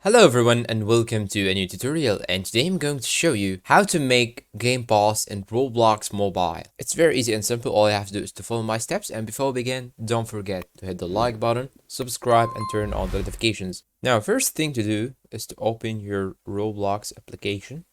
Hello everyone and welcome to a new tutorial, and today I'm going to show you how to make Game Pass in Roblox Mobile. It's very easy and simple. All you have to do is to follow my steps, and before we begin, don't forget to hit the like button, subscribe and turn on the notifications. Now, first thing to do is to open your Roblox application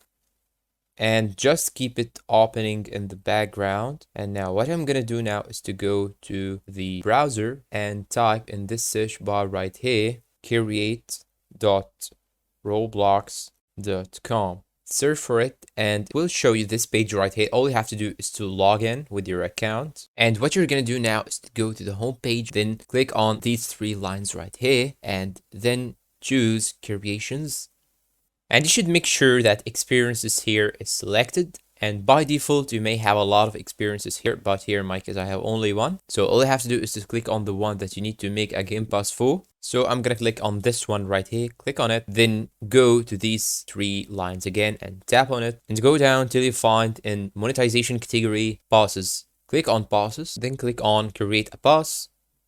and just keep it opening in the background. And now what I'm gonna do now is to go to the browser and type in this search bar right here, create.roblox.com. Search for it and it will show you this page right here. All you have to do is to log in with your account. And what you're gonna do now is to go to the home page, then click on these three lines right here and then choose creations. And you should make sure that experiences here is selected. And by default, you may have a lot of experiences here, but here in my case, I have only one. So all you have to do is to click on the one that you need to make a game pass for. So I'm gonna click on this one right here, click on it, then go to these three lines again and tap on it and go down till you find in monetization category passes. Click on passes, then click on create a pass,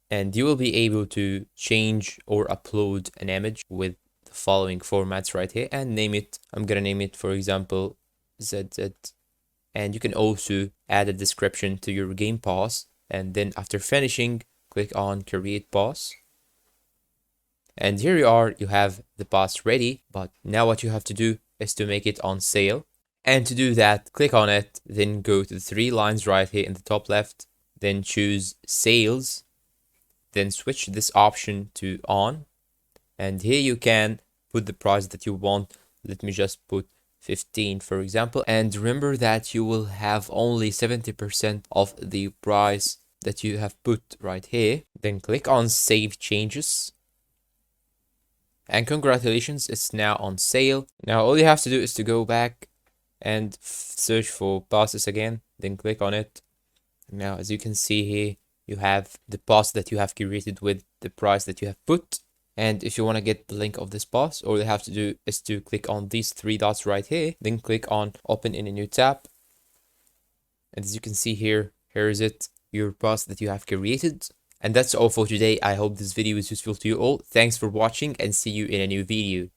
and you will be able to change or upload an image with the following formats right here and name it. I'm gonna name it, for example, ZZ. And you can also add a description to your game pass, and then after finishing, click on create pass. And here you are, you have the pass ready, but now what you have to do is to make it on sale. And to do that, click on it, then go to the three lines right here in the top left, then choose sales, then switch this option to on. And here you can put the price that you want. Let me just put 15 for example, and remember that you will have only 70% of the price that you have put right here. Then click on save changes, and congratulations, it's now on sale. Now all you have to do is to go back and search for passes again, then click on it. Now as you can see here, you have the pass that you have created with the price that you have put. And if you want to get the link of this pass, all you have to do is to click on these three dots right here, then click on open in a new tab. And as you can see here, here is it, your pass that you have created. And that's all for today. I hope this video was useful to you all. Thanks for watching and see you in a new video.